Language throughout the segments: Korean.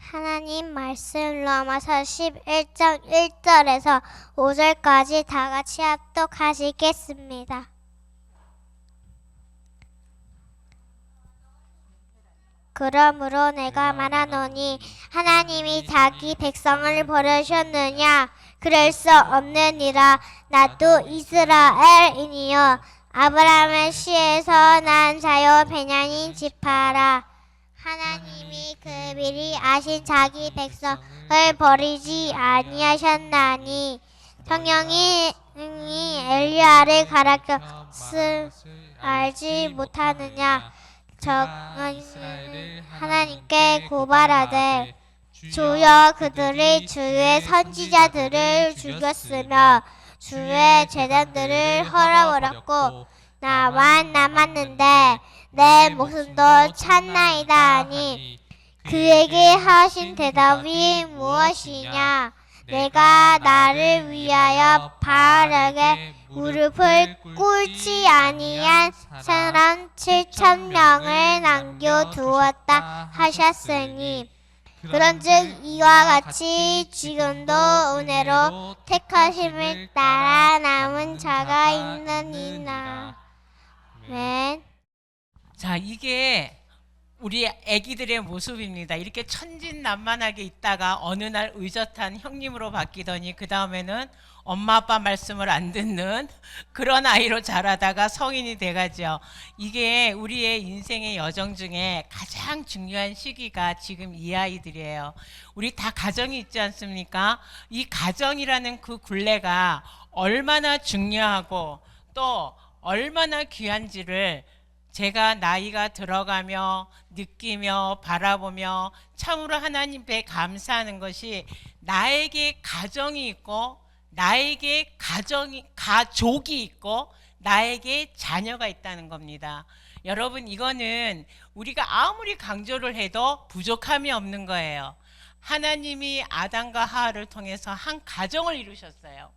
하나님 말씀 로마서 11장 1절에서 5절까지 다 같이 합독하시겠습니다. 그러므로 내가 말하노니 하나님이 자기 백성을 버리셨느냐? 그럴 수 없느니라. 나도 이스라엘이니요 아브라함의 씨에서 난 자요 베냐민 지파라. 하나님이 그 미리 아신 자기 백성을 버리지 아니하셨나니 성령이 엘리야를 가라켰을 알지 못하느냐? 저는 하나님께 고발하되 주여 그들이 주의 선지자들을 죽였으며 주의 제단들을 헐어버렸고 나만 남았는데 내 목숨도 찾나이다 하니 그에게 하신 대답이 무엇이냐? 내가 나를 위하여 바알에게 무릎을 꿇지 아니한 사람 7,000명을 남겨두었다 하셨으니 그런즉 이와 같이 지금도 은혜로 택하심을 따라 남은 자가 있느니라. 아멘. 자, 이게 우리 아기들의 모습입니다. 이렇게 천진난만하게 있다가 어느 날 의젓한 형님으로 바뀌더니 그 다음에는 엄마 아빠 말씀을 안 듣는 그런 아이로 자라다가 성인이 돼가죠. 이게 우리의 인생의 여정 중에 가장 중요한 시기가 지금 이 아이들이에요. 우리 다 가정이 있지 않습니까? 이 가정이라는 그 굴레가 얼마나 중요하고 또 얼마나 귀한지를 제가 나이가 들어가며 느끼며 바라보며 참으로 하나님께 감사하는 것이 나에게 가정이 있고 나에게 가족이 있고 나에게 자녀가 있다는 겁니다. 여러분, 이거는 우리가 아무리 강조를 해도 부족함이 없는 거예요. 하나님이 아담과 하와를 통해서 한 가정을 이루셨어요.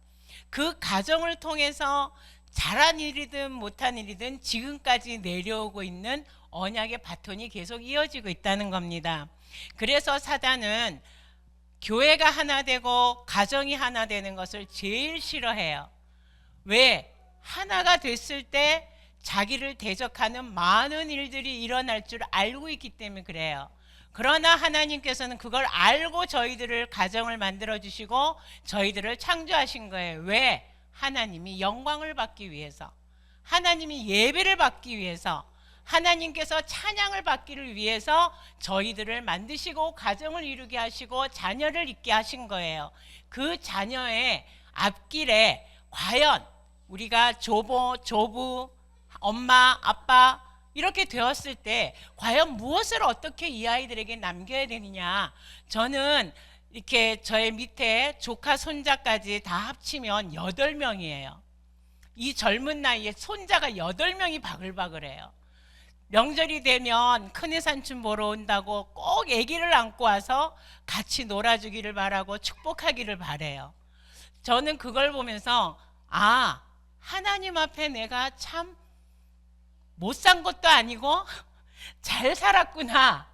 그 가정을 통해서 잘한 일이든 못한 일이든 지금까지 내려오고 있는 언약의 바톤이 계속 이어지고 있다는 겁니다. 그래서 사단은 교회가 하나 되고 가정이 하나 되는 것을 제일 싫어해요. 왜? 하나가 됐을 때 자기를 대적하는 많은 일들이 일어날 줄 알고 있기 때문에 그래요. 그러나 하나님께서는 그걸 알고 저희들을 가정을 만들어 주시고 저희들을 창조하신 거예요. 왜? 하나님이 영광을 받기 위해서, 하나님이 예배를 받기 위해서, 하나님께서 찬양을 받기를 위해서 저희들을 만드시고 가정을 이루게 하시고 자녀를 있게 하신 거예요. 그 자녀의 앞길에 과연 우리가 조부, 엄마, 아빠 이렇게 되었을 때 과연 무엇을 어떻게 이 아이들에게 남겨야 되느냐. 저는 이렇게 저의 밑에 조카 손자까지 다 합치면 8명이에요. 이 젊은 나이에 손자가 8명이 바글바글해요. 명절이 되면 큰애 삼촌 보러 온다고 꼭 아기를 안고 와서 같이 놀아주기를 바라고 축복하기를 바래요. 저는 그걸 보면서 하나님 앞에 내가 참 못 산 것도 아니고 잘 살았구나.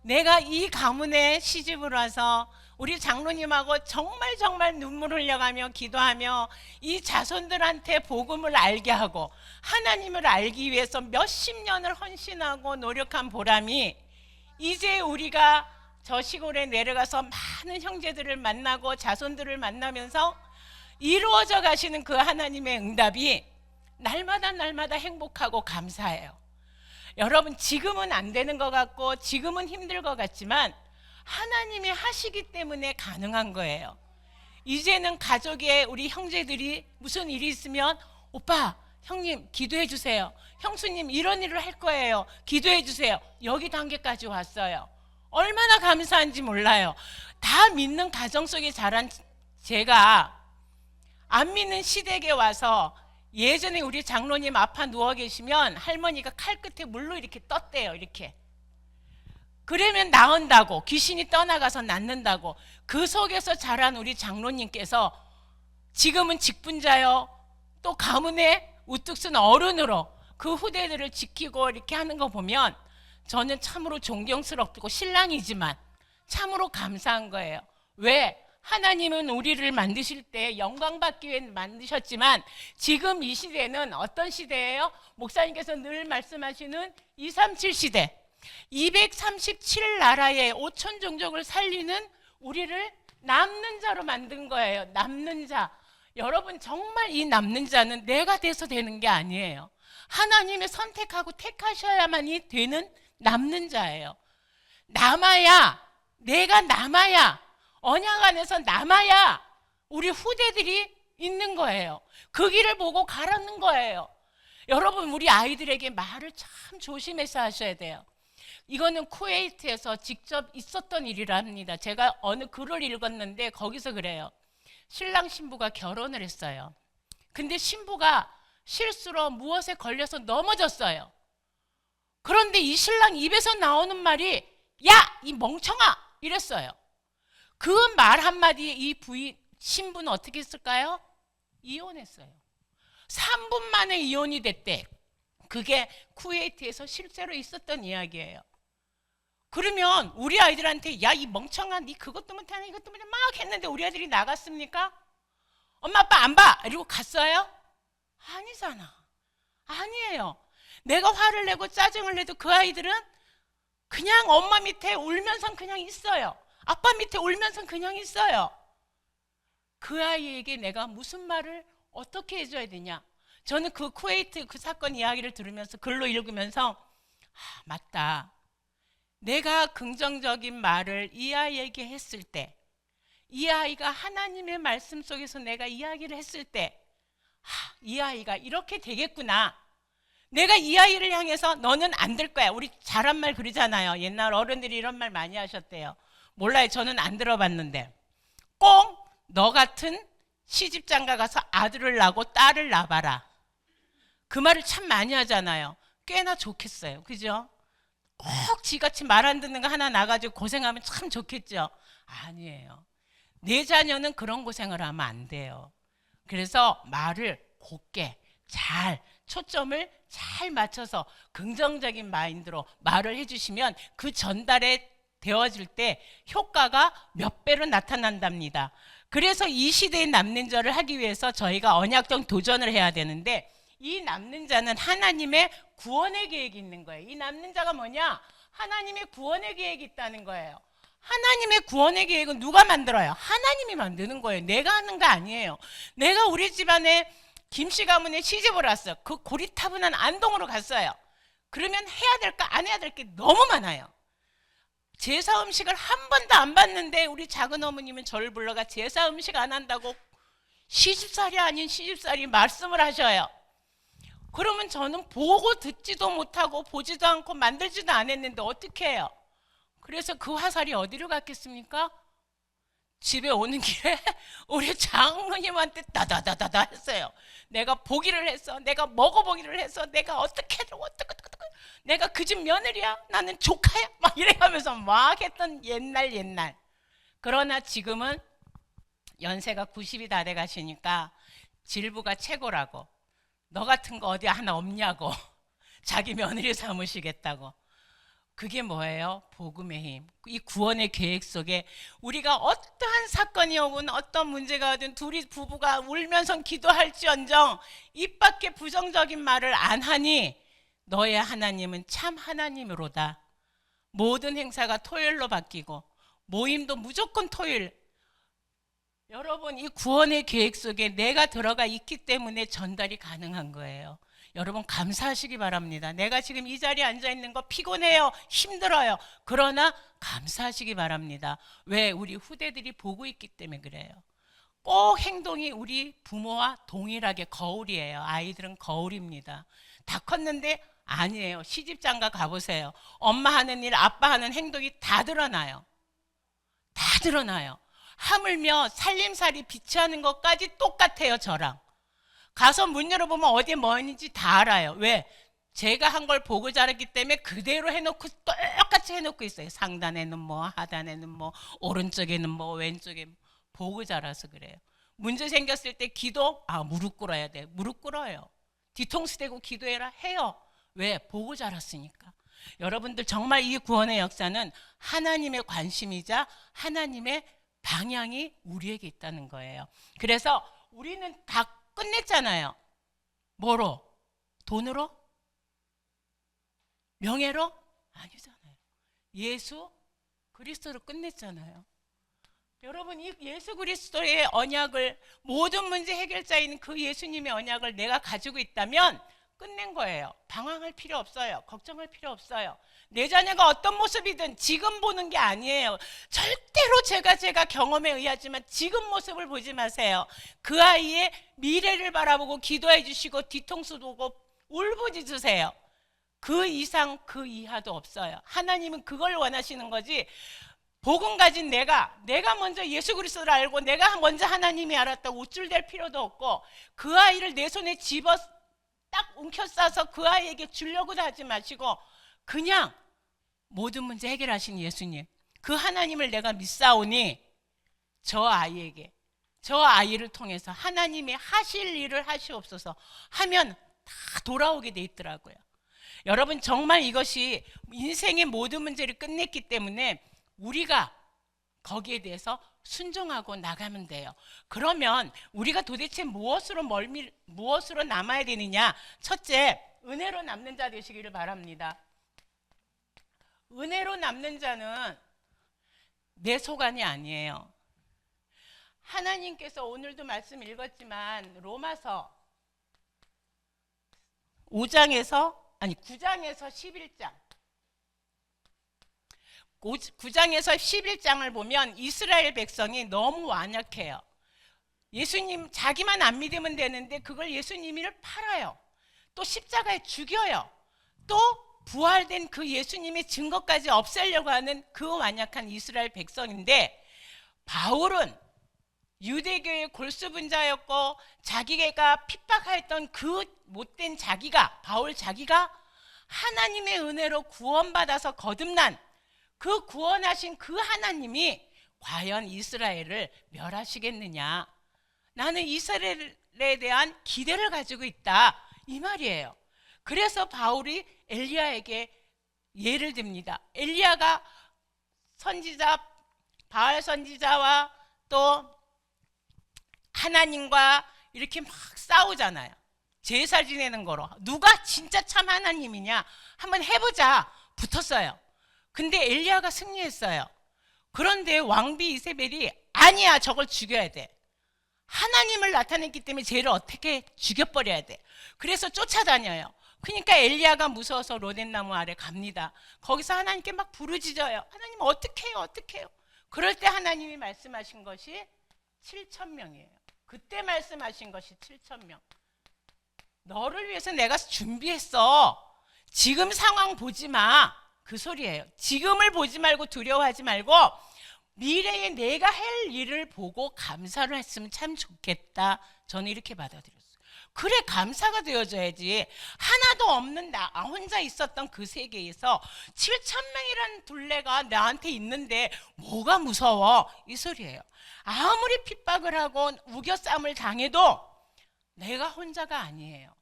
내가 이 가문에 시집을 와서 우리 장로님하고 정말 눈물 흘려가며 기도하며 이 자손들한테 복음을 알게 하고 하나님을 알기 위해서 몇십 년을 헌신하고 노력한 보람이 이제 우리가 저 시골에 내려가서 많은 형제들을 만나고 자손들을 만나면서 이루어져 가시는 그 하나님의 응답이 날마다 행복하고 감사해요. 여러분, 지금은 안 되는 것 같고 지금은 힘들 것 같지만 하나님이 하시기 때문에 가능한 거예요. 이제는 가족에 우리 형제들이 무슨 일이 있으면 오빠, 형님 기도해 주세요. 형수님 이런 일을 할 거예요. 기도해 주세요. 여기 단계까지 왔어요. 얼마나 감사한지 몰라요. 다 믿는 가정 속에 자란 제가 안 믿는 시댁에 와서 예전에 우리 장로님 앞에 누워 계시면 할머니가 칼 끝에 물로 이렇게 떴대요. 이렇게. 그러면 나온다고, 귀신이 떠나가서 낫는다고. 그 속에서 자란 우리 장로님께서 지금은 직분자요, 또 가문의 우뚝 쓴 어른으로 그 후대들을 지키고 이렇게 하는 거 보면 저는 참으로 존경스럽고 신랑이지만 참으로 감사한 거예요. 왜? 하나님은 우리를 만드실 때 영광 받기 위해 만드셨지만 지금 이 시대는 어떤 시대예요? 목사님께서 늘 말씀하시는 237 시대. 237나라의 5천 종족을 살리는 우리를 남는 자로 만든 거예요. 남는 자. 여러분, 정말 이 남는 자는 내가 돼서 되는 게 아니에요. 하나님의 선택하고 택하셔야만이 되는 남는 자예요. 남아야, 내가 남아야, 언약 안에서 남아야 우리 후대들이 있는 거예요. 그 길을 보고 가라는 거예요. 여러분, 우리 아이들에게 말을 참 조심해서 하셔야 돼요. 이거는 쿠웨이트에서 직접 있었던 일이랍니다. 제가 어느 글을 읽었는데 거기서 그래요. 신랑 신부가 결혼을 했어요. 근데 신부가 실수로 무엇에 걸려서 넘어졌어요. 그런데 이 신랑 입에서 나오는 말이 야, 이 멍청아! 이랬어요. 그 말 한마디에 이 신부는 어떻게 했을까요? 이혼했어요. 3분 만에 이혼이 됐대. 그게 쿠웨이트에서 실제로 있었던 이야기예요. 그러면 우리 아이들한테 야, 이 멍청아, 니 그것도 못하네 이것도 못하네 막 했는데 우리 아이들이 나갔습니까? 엄마 아빠 안 봐! 이러고 갔어요? 아니잖아. 아니에요. 내가 화를 내고 짜증을 내도 그 아이들은 그냥 엄마 밑에 울면서 그냥 있어요. 아빠 밑에 울면서 그냥 있어요. 그 아이에게 내가 무슨 말을 어떻게 해줘야 되냐. 저는 그 쿠웨이트 그 사건 이야기를 들으면서 글로 읽으면서 맞다. 내가 긍정적인 말을 이 아이에게 했을 때, 이 아이가 하나님의 말씀 속에서 내가 이야기를 했을 때, 이 아이가 이렇게 되겠구나. 내가 이 아이를 향해서 너는 안 될 거야. 우리 잘한 말 그러잖아요. 옛날 어른들이 이런 말 많이 하셨대요. 몰라요. 저는 안 들어봤는데. 꼭 너 같은 시집장가 가서 아들을 낳고 딸을 낳아봐라. 그 말을 참 많이 하잖아요. 꽤나 좋겠어요. 그죠? 꼭 지같이 말 안 듣는 거 하나 나가지고 고생하면 참 좋겠죠. 아니에요. 내 자녀는 그런 고생을 하면 안 돼요. 그래서 말을 곱게 잘 초점을 잘 맞춰서 긍정적인 마인드로 말을 해주시면 그 전달에 되어질 때 효과가 몇 배로 나타난답니다. 그래서 이 시대에 남는 자를 하기 위해서 저희가 언약적 도전을 해야 되는데 이 남는 자는 하나님의 구원의 계획이 있는 거예요. 이 남는 자가 뭐냐? 하나님의 구원의 계획이 있다는 거예요. 하나님의 구원의 계획은 누가 만들어요? 하나님이 만드는 거예요. 내가 하는 거 아니에요. 내가 우리 집안에 김씨 가문에 시집을 왔어요. 그 고리타분한 안동으로 갔어요. 그러면 해야 될까 안 해야 될 게 너무 많아요. 제사 음식을 한 번도 안 봤는데 우리 작은 어머님은 저를 불러가 제사 음식 안 한다고 시집살이 아닌 시집살이 말씀을 하셔요. 그러면 저는 보고 듣지도 못하고 보지도 않고 만들지도 않았는데 어떻게 해요? 그래서 그 화살이 어디로 갔겠습니까? 집에 오는 길에 우리 장로님한테 다다다다다 했어요. 내가 보기를 했어. 내가 먹어보기를 했어. 내가 어떻게 내가 그 집 며느리야. 나는 조카야. 막 이래가면서 막 했던 옛날. 그러나 지금은 연세가 90이 다 돼 가시니까 질부가 최고라고. 너 같은 거 어디 하나 없냐고. 자기 며느리 삼으시겠다고. 그게 뭐예요? 복음의 힘. 이 구원의 계획 속에 우리가 어떠한 사건이 오건 어떤 문제가 오든 둘이 부부가 울면서 기도할지언정 입 밖에 부정적인 말을 안 하니 너의 하나님은 참 하나님으로다. 모든 행사가 토요일로 바뀌고 모임도 무조건 토요일. 여러분, 이 구원의 계획 속에 내가 들어가 있기 때문에 전달이 가능한 거예요. 여러분, 감사하시기 바랍니다. 내가 지금 이 자리에 앉아 있는 거 피곤해요. 힘들어요. 그러나 감사하시기 바랍니다. 왜? 우리 후대들이 보고 있기 때문에 그래요. 꼭 행동이 우리 부모와 동일하게 거울이에요. 아이들은 거울입니다. 다 컸는데 아니에요. 시집장가 가보세요. 엄마 하는 일, 아빠 하는 행동이 다 드러나요. 다 드러나요. 하물며 살림살이 비치하는 것까지 똑같아요. 저랑. 가서 문 열어보면 어디에 뭐 있는지 다 알아요. 왜? 제가 한 걸 보고 자랐기 때문에 그대로 해놓고 똑같이 해놓고 있어요. 상단에는 뭐, 하단에는 뭐, 오른쪽에는 뭐, 왼쪽에 보고 자라서 그래요. 문제 생겼을 때 기도, 무릎 꿇어야 돼. 무릎 꿇어요. 뒤통수 대고 기도해라 해요. 왜? 보고 자랐으니까. 여러분들 정말 이 구원의 역사는 하나님의 관심이자 하나님의 방향이 우리에게 있다는 거예요. 그래서 우리는 다 끝냈잖아요. 뭐로? 돈으로? 명예로? 아니잖아요. 예수 그리스도로 끝냈잖아요. 여러분, 이 예수 그리스도의 언약을, 모든 문제 해결자인 그 예수님의 언약을 내가 가지고 있다면 끝낸 거예요. 방황할 필요 없어요. 걱정할 필요 없어요. 내 자녀가 어떤 모습이든 지금 보는 게 아니에요. 절대로 제가 경험에 의하지만 지금 모습을 보지 마세요. 그 아이의 미래를 바라보고 기도해 주시고 뒤통수 보고 울부짖으세요. 그 이상 그 이하도 없어요. 하나님은 그걸 원하시는 거지. 복음 가진 내가 먼저 예수 그리스도를 알고 내가 먼저 하나님이 알았다고 우쭐댈 필요도 없고, 그 아이를 내 손에 집어 딱 움켜싸서 그 아이에게 주려고도 하지 마시고 그냥 모든 문제 해결하신 예수님, 그 하나님을 내가 믿사오니 저 아이에게, 저 아이를 통해서 하나님이 하실 일을 하시옵소서 하면 다 돌아오게 돼 있더라고요. 여러분, 정말 이것이 인생의 모든 문제를 끝냈기 때문에 우리가 거기에 대해서 순종하고 나가면 돼요. 그러면 우리가 도대체 무엇으로 남아야 되느냐? 첫째, 은혜로 남는 자 되시기를 바랍니다. 은혜로 남는 자는 내 소관이 아니에요. 하나님께서 오늘도 말씀 읽었지만 로마서 9장에서 11장 9장에서 11장을 보면 이스라엘 백성이 너무 완약해요. 예수님 자기만 안 믿으면 되는데 그걸 예수님을 팔아요. 또 십자가에 죽여요. 또 부활된 그 예수님의 증거까지 없애려고 하는 그 완약한 이스라엘 백성인데, 바울은 유대교의 골수분자였고 자기가 핍박하였던 그 못된 바울 자기가 하나님의 은혜로 구원받아서 거듭난 그 구원하신 그 하나님이 과연 이스라엘을 멸하시겠느냐? 나는 이스라엘에 대한 기대를 가지고 있다, 이 말이에요. 그래서 바울이 엘리야에게 예를 듭니다. 엘리야가 바알 선지자와 또 하나님과 이렇게 막 싸우잖아요. 제사 지내는 거로. 누가 진짜 참 하나님이냐 한번 해보자 붙었어요. 근데 엘리야가 승리했어요. 그런데 왕비 이세벨이 아니야, 저걸 죽여야 돼. 하나님을 나타냈기 때문에 쟤를 어떻게 죽여버려야 돼. 그래서 쫓아다녀요. 그러니까 엘리야가 무서워서 로뎀나무 아래 갑니다. 거기서 하나님께 막 부르짖어요. 하나님 어떻게 해요? 그럴 때 하나님이 말씀하신 것이 7,000명이에요. 그때 말씀하신 것이 7,000명. 너를 위해서 내가 준비했어. 지금 상황 보지 마. 그 소리예요. 지금을 보지 말고 두려워하지 말고 미래에 내가 할 일을 보고 감사를 했으면 참 좋겠다. 저는 이렇게 받아들였어요. 그래, 감사가 되어져야지. 하나도 없는 나 혼자 있었던 그 세계에서 7,000명이라는 둘레가 나한테 있는데 뭐가 무서워? 이 소리예요. 아무리 핍박을 하고 우겨싸움을 당해도 내가 혼자가 아니에요.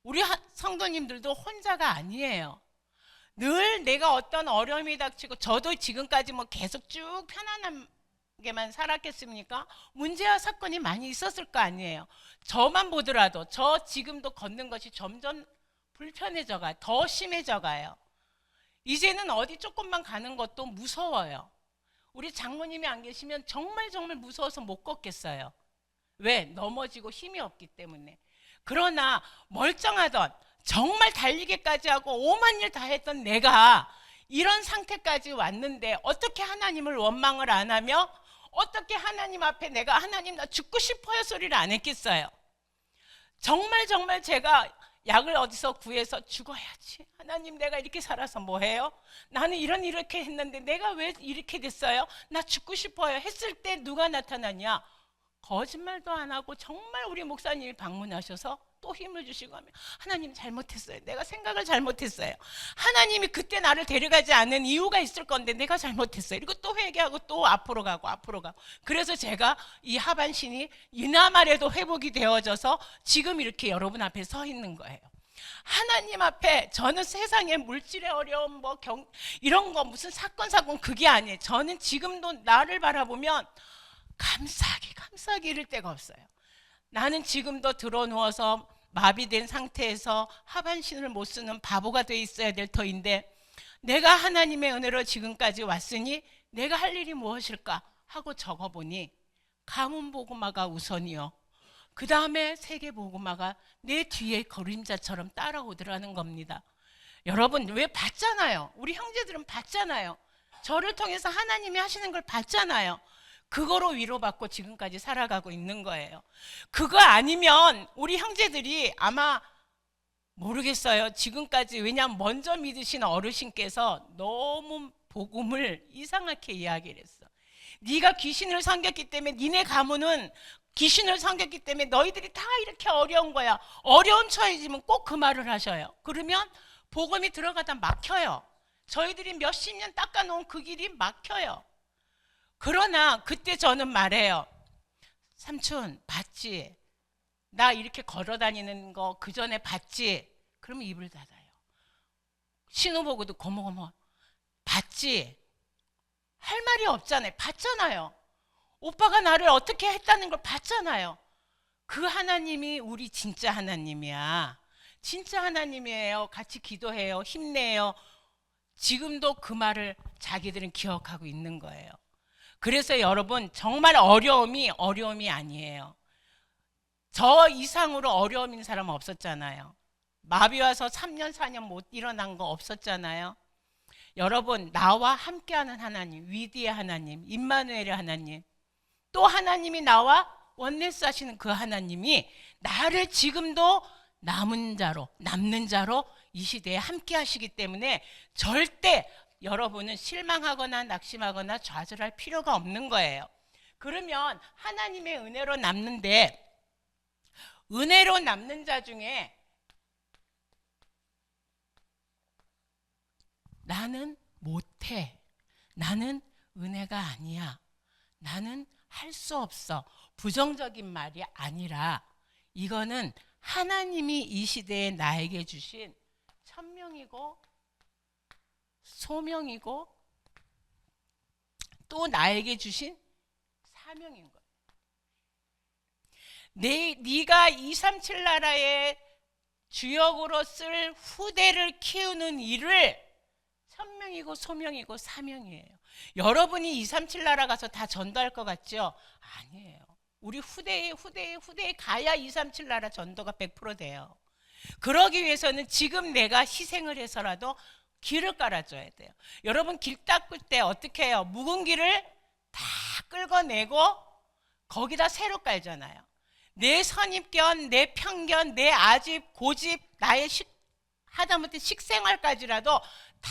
우리 성도님들도 혼자가 아니에요. 늘 내가 어떤 어려움이 닥치고, 저도 지금까지 뭐 계속 쭉 편안하게만 살았겠습니까? 문제와 사건이 많이 있었을 거 아니에요. 저만 보더라도 저 지금도 걷는 것이 점점 불편해져가요. 더 심해져가요. 이제는 어디 조금만 가는 것도 무서워요. 우리 장모님이 안 계시면 정말 무서워서 못 걷겠어요. 왜? 넘어지고 힘이 없기 때문에. 그러나 멀쩡하던, 정말 달리기까지 하고 오만 일 다 했던 내가 이런 상태까지 왔는데 어떻게 하나님을 원망을 안 하며 어떻게 하나님 앞에 내가 하나님 나 죽고 싶어요 소리를 안 했겠어요. 정말 제가 약을 어디서 구해서 죽어야지. 하나님 내가 이렇게 살아서 뭐해요? 나는 이렇게 했는데 내가 왜 이렇게 됐어요? 나 죽고 싶어요 했을 때 누가 나타나냐? 거짓말도 안 하고 정말 우리 목사님이 방문하셔서 또 힘을 주시고 하면, 하나님 잘못했어요. 내가 생각을 잘못했어요. 하나님이 그때 나를 데려가지 않은 이유가 있을 건데 내가 잘못했어요. 그리고 또 회개하고 또 앞으로 가고. 그래서 제가 이 하반신이 이나말에도 회복이 되어져서 지금 이렇게 여러분 앞에 서 있는 거예요. 하나님 앞에 저는 세상의 물질의 어려움 이런 거 무슨 사건 그게 아니에요. 저는 지금도 나를 바라보면 감사하기 이를 데가 없어요. 나는 지금도 들어누워서 마비된 상태에서 하반신을 못 쓰는 바보가 돼 있어야 될 터인데 내가 하나님의 은혜로 지금까지 왔으니 내가 할 일이 무엇일까 하고 적어보니 가문보고마가 우선이요. 그 다음에 세계보고마가 내 뒤에 그림자처럼 따라오더라는 겁니다. 여러분 왜 봤잖아요. 우리 형제들은 봤잖아요. 저를 통해서 하나님이 하시는 걸 봤잖아요. 그거로 위로받고 지금까지 살아가고 있는 거예요. 그거 아니면 우리 형제들이 아마 모르겠어요. 지금까지 왜냐하면 먼저 믿으신 어르신께서 너무 복음을 이상하게 이야기를 했어. 네가 귀신을 섬겼기 때문에 니네 가문은 귀신을 섬겼기 때문에 너희들이 다 이렇게 어려운 거야. 어려운 처해지면 꼭 그 말을 하셔요. 그러면 복음이 들어가다 막혀요. 저희들이 몇십 년 닦아놓은 그 길이 막혀요. 그러나 그때 저는 말해요. 삼촌 봤지? 나 이렇게 걸어다니는 거 그 전에 봤지? 그러면 입을 닫아요. 신호 보고도 고모고모 봤지? 할 말이 없잖아요. 봤잖아요. 오빠가 나를 어떻게 했다는 걸 봤잖아요. 그 하나님이 우리 진짜 하나님이야. 진짜 하나님이에요. 같이 기도해요. 힘내요. 지금도 그 말을 자기들은 기억하고 있는 거예요. 그래서 여러분 정말 어려움이 아니에요. 저 이상으로 어려움인 사람 없었잖아요. 마비 와서 3년 4년 못 일어난 거 없었잖아요. 여러분 나와 함께하는 하나님, 위대의 하나님, 임마누엘의 하나님, 또 하나님이 나와 원네스 하시는 그 하나님이 나를 지금도 남는 자로 이 시대에 함께 하시기 때문에 절대 여러분은 실망하거나 낙심하거나 좌절할 필요가 없는 거예요. 그러면 하나님의 은혜로 남는데 은혜로 남는 자 중에 나는 못해, 나는 은혜가 아니야, 나는 할 수 없어, 부정적인 말이 아니라 이거는 하나님이 이 시대에 나에게 주신 천명이고 소명이고 또 나에게 주신 사명인 거예요. 네가 237 나라의 주역으로 쓸 후대를 키우는 일을 천명이고 소명이고 사명이에요. 여러분이 237 나라 가서 다 전도할 것 같죠? 아니에요. 우리 후대에 가야 237 나라 전도가 100% 돼요. 그러기 위해서는 지금 내가 희생을 해서라도 길을 깔아줘야 돼요. 여러분 길 닦을 때 어떻게 해요? 묵은 길을 다 끌어내고 거기다 새로 깔잖아요. 내 선입견, 내 편견, 내 아집, 고집, 나의 하다못해 식생활까지라도 다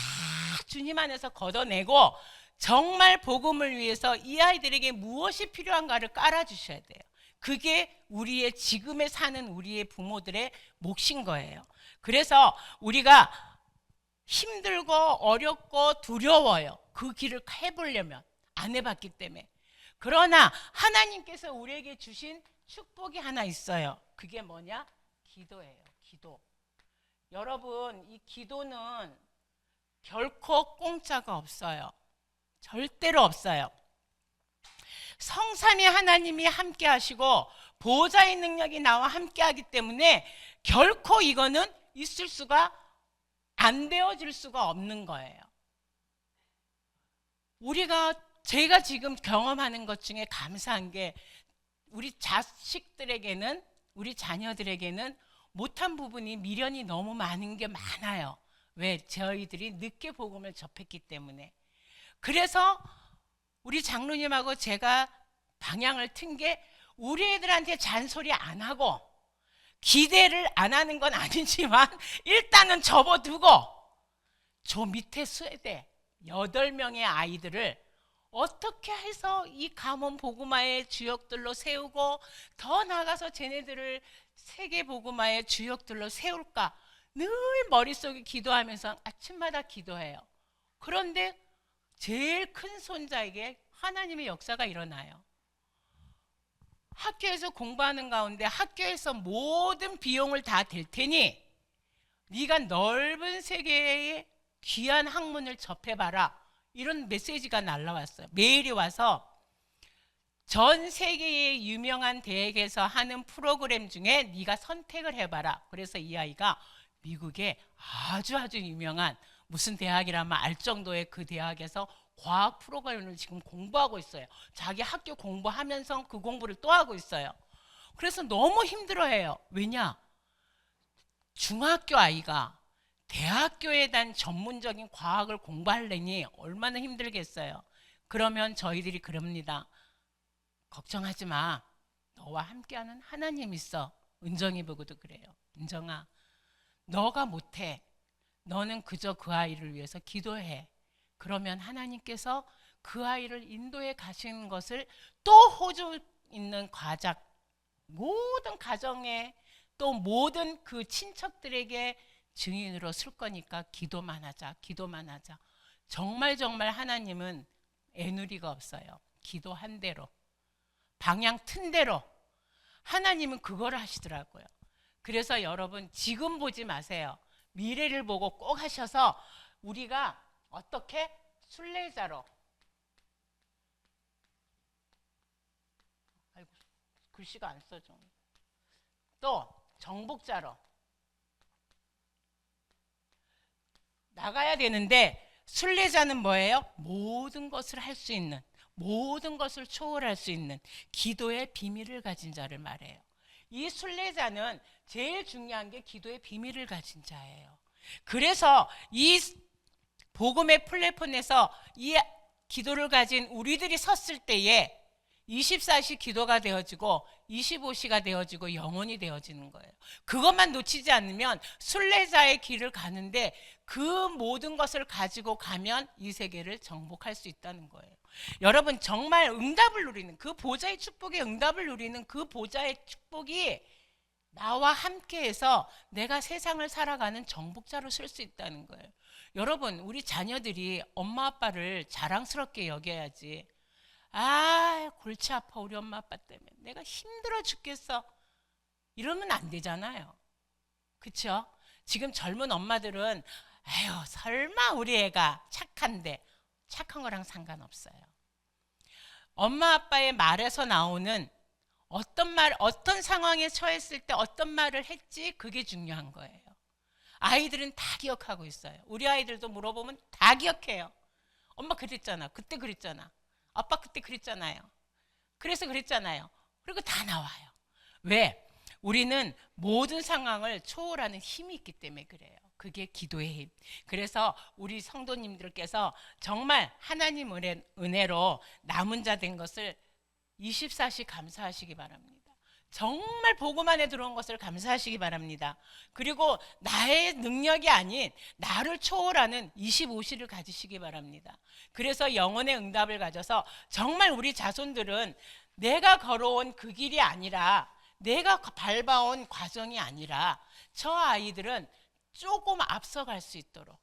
주님 안에서 걷어내고 정말 복음을 위해서 이 아이들에게 무엇이 필요한가를 깔아주셔야 돼요. 그게 우리의 지금에 사는 우리의 부모들의 몫인 거예요. 그래서 우리가 힘들고 어렵고 두려워요. 그 길을 해보려면 안 해봤기 때문에. 그러나 하나님께서 우리에게 주신 축복이 하나 있어요. 그게 뭐냐? 기도예요. 기도. 여러분 이 기도는 결코 공짜가 없어요. 절대로 없어요. 성삼위 하나님이 함께 하시고 보호자의 능력이 나와 함께 하기 때문에 결코 이거는 있을 수가 안 되어질 수가 없는 거예요. 제가 지금 경험하는 것 중에 감사한 게 우리 자식들에게는 우리 자녀들에게는 못한 부분이 미련이 너무 많은 게 많아요. 왜? 저희들이 늦게 복음을 접했기 때문에. 그래서 우리 장로님하고 제가 방향을 튼 게 우리 애들한테 잔소리 안 하고 기대를 안 하는 건 아니지만 일단은 접어두고 저 밑에 세대 8명의 아이들을 어떻게 해서 이 가문 복음화의 주역들로 세우고 더 나아가서 쟤네들을 세계 복음화의 주역들로 세울까 늘 머릿속에 기도하면서 아침마다 기도해요. 그런데 제일 큰 손자에게 하나님의 역사가 일어나요. 학교에서 공부하는 가운데 학교에서 모든 비용을 다 댈 테니 네가 넓은 세계의 귀한 학문을 접해봐라. 이런 메시지가 날라왔어요. 메일이 와서 전 세계의 유명한 대학에서 하는 프로그램 중에 네가 선택을 해봐라. 그래서 이 아이가 미국의 아주 유명한 무슨 대학이라면 알 정도의 그 대학에서 과학 프로그램을 지금 공부하고 있어요. 자기 학교 공부하면서 그 공부를 또 하고 있어요. 그래서 너무 힘들어해요. 왜냐? 중학교 아이가 대학교에 대한 전문적인 과학을 공부하려니 얼마나 힘들겠어요. 그러면 저희들이 그럽니다. 걱정하지 마. 너와 함께하는 하나님 있어. 은정이 보고도 그래요. 은정아, 너가 못해. 너는 그저 그 아이를 위해서 기도해. 그러면 하나님께서 그 아이를 인도해 가시는 것을 또 호주 있는 가작 모든 가정에 또 모든 그 친척들에게 증인으로 쓸 거니까 기도만 하자. 기도만 하자. 정말 하나님은 애누리가 없어요. 기도한 대로 방향 튼 대로 하나님은 그걸 하시더라고요. 그래서 여러분 지금 보지 마세요. 미래를 보고 꼭 하셔서 우리가 어떻게 순례자로 아이고 글씨가 안 써져. 또 정복자로 나가야 되는데 순례자는 뭐예요? 모든 것을 할 수 있는 모든 것을 초월할 수 있는 기도의 비밀을 가진 자를 말해요. 이 순례자는 제일 중요한 게 기도의 비밀을 가진 자예요. 그래서 이 복음의 플랫폼에서 이 기도를 가진 우리들이 섰을 때에 24시 기도가 되어지고 25시가 되어지고 영혼이 되어지는 거예요. 그것만 놓치지 않으면 순례자의 길을 가는데 그 모든 것을 가지고 가면 이 세계를 정복할 수 있다는 거예요. 여러분 정말 응답을 누리는 그 보좌의 축복에 응답을 누리는 그 보좌의 축복이 나와 함께해서 내가 세상을 살아가는 정복자로 쓸 수 있다는 거예요. 여러분 우리 자녀들이 엄마 아빠를 자랑스럽게 여겨야지. 아 골치 아파 우리 엄마 아빠 때문에 내가 힘들어 죽겠어 이러면 안 되잖아요. 그렇죠? 지금 젊은 엄마들은 에휴 설마 우리 애가 착한데 착한 거랑 상관없어요. 엄마 아빠의 말에서 나오는 어떤 말 어떤 상황에 처했을 때 어떤 말을 했지 그게 중요한 거예요. 아이들은 다 기억하고 있어요. 우리 아이들도 물어보면 다 기억해요. 엄마 그랬잖아. 그때 그랬잖아. 아빠 그때 그랬잖아요. 그래서 그랬잖아요. 그리고 다 나와요. 왜? 우리는 모든 상황을 초월하는 힘이 있기 때문에 그래요. 그게 기도의 힘. 그래서 우리 성도님들께서 정말 하나님 은혜로 남은 자 된 것을 24시 감사하시기 바랍니다. 정말 복음 안에 들어온 것을 감사하시기 바랍니다. 그리고 나의 능력이 아닌 나를 초월하는 25시를 가지시기 바랍니다. 그래서 영혼의 응답을 가져서 정말 우리 자손들은 내가 걸어온 그 길이 아니라 내가 밟아온 과정이 아니라 저 아이들은 조금 앞서갈 수 있도록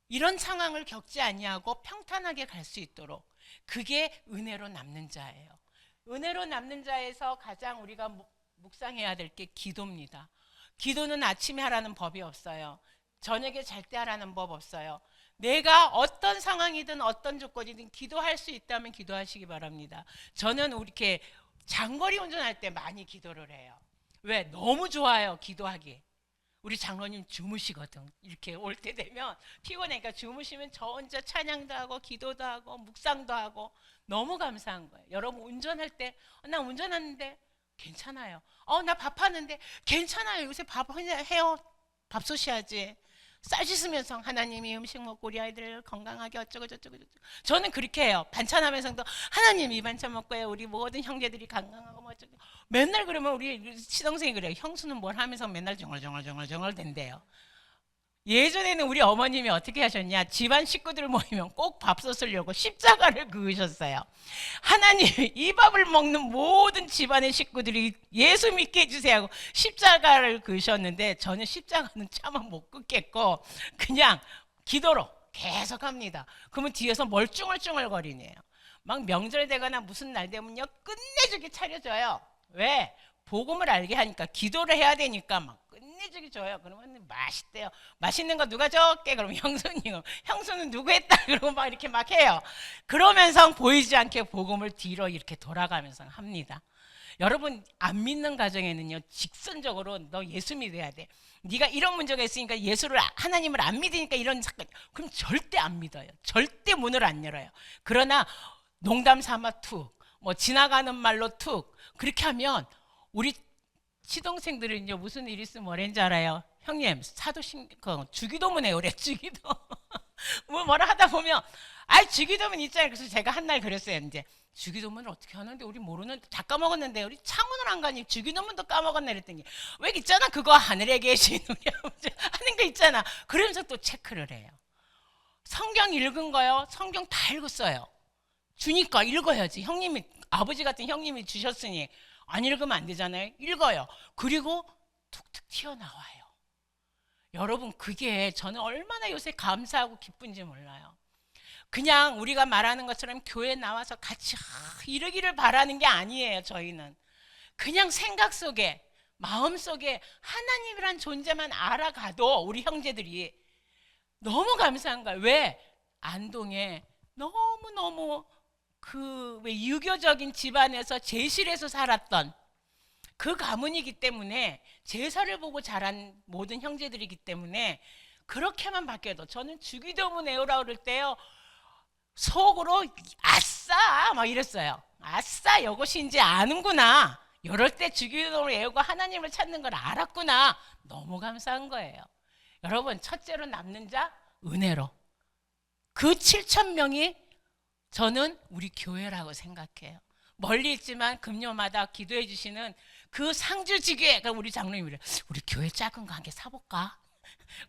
이런 상황을 겪지 아니하고 평탄하게 갈 수 있도록 그게 은혜로 남는 자예요. 은혜로 남는 자에서 가장 우리가 묵상해야 될 게 기도입니다. 기도는 아침에 하라는 법이 없어요. 저녁에 잘 때 하라는 법 없어요. 내가 어떤 상황이든 어떤 조건이든 기도할 수 있다면 기도하시기 바랍니다. 저는 이렇게 장거리 운전할 때 많이 기도를 해요. 왜? 너무 좋아요 기도하기. 우리 장로님 주무시거든. 이렇게 올 때 되면 피곤하니까 주무시면 저 혼자 찬양도 하고 기도도 하고 묵상도 하고 너무 감사한 거예요. 여러분 운전할 때 나 운전하는데 괜찮아요. 나 밥하는데 괜찮아요. 요새 밥 해요. 밥솥 해야지. 쌀 씻으면서 하나님이 음식 먹고 우리 아이들 건강하게 어쩌고 저쩌고. 저는 그렇게 해요. 반찬하면서도 하나님 이 반찬 먹고 우리 모든 형제들이 건강하고 뭐 어쩌고. 맨날 그러면 우리 시동생이 그래요. 형수는 뭘 하면서 맨날 정얼 된대요. 예전에는 우리 어머님이 어떻게 하셨냐. 집안 식구들 모이면 꼭 밥솥을 열고 십자가를 그으셨어요. 하나님 이 밥을 먹는 모든 집안의 식구들이 예수 믿게 해주세요 하고 십자가를 그으셨는데 저는 십자가는 차마 못 긋겠고 그냥 기도로 계속 합니다. 그러면 뒤에서 멀쩡얼쩡얼 거리네요. 막 명절 되거나 무슨 날 되면요 끝내주게 차려줘요. 왜? 복음을 알게 하니까 기도를 해야 되니까 막 끝내주기 줘요. 그러면 맛있대요. 맛있는 거 누가 줬게? 그러면 형수님, 형수는 누구 했다? 그러고 막 이렇게 막 해요. 그러면서 보이지 않게 복음을 뒤로 이렇게 돌아가면서 합니다. 여러분, 안 믿는 가정에는요, 직선적으로 너 예수 믿어야 돼. 네가 이런 문제가 있으니까 예수를, 하나님을 안 믿으니까 이런 사건, 그럼 절대 안 믿어요. 절대 문을 안 열어요. 그러나 농담 삼아 툭, 뭐 지나가는 말로 툭, 그렇게 하면 우리 시동생들은요, 무슨 일 있으면 뭐랬는지 알아요? 형님, 사도신경 주기도문에 오래 주기도. 뭐라 하다 보면, 주기도문 있잖아요. 그래서 제가 한 날 그랬어요. 이제 주기도문을 어떻게 하는데 우리 모르는, 다 까먹었는데 우리 창문을 안 가니 주기도문도 까먹었네 그랬더니, 왜 있잖아, 그거 하늘에 계신 우리 아버지 하는 거 있잖아. 그러면서 또 체크를 해요. 성경 읽은 거요? 성경 다 읽었어요. 주니까 읽어야지. 형님이, 아버지 같은 형님이 주셨으니 안 읽으면 안 되잖아요. 읽어요. 그리고 툭툭 튀어나와요. 여러분, 그게 저는 얼마나 요새 감사하고 기쁜지 몰라요. 그냥 우리가 말하는 것처럼 교회에 나와서 같이 이르기를 바라는 게 아니에요. 저희는 그냥 생각 속에, 마음 속에 하나님이란 존재만 알아가도 우리 형제들이 너무 감사한 거예요. 왜? 안동에 너무너무 왜 유교적인 집안에서 제실에서 살았던 그 가문이기 때문에, 제사를 보고 자란 모든 형제들이기 때문에 그렇게만 바뀌어도, 저는 주기도문 외우라 그럴 때요, 속으로 아싸 막 이랬어요. 아싸, 이것이 이제 아는구나. 이럴 때 주기도문을 외우고 하나님을 찾는 걸 알았구나. 너무 감사한 거예요. 여러분, 첫째로 남는 자 은혜로, 그 7,000명이 저는 우리 교회라고 생각해요. 멀리 있지만 금요마다 기도해 주시는 그 상주지교회, 우리 장로님이 우리 교회 작은 거 한 개 사볼까?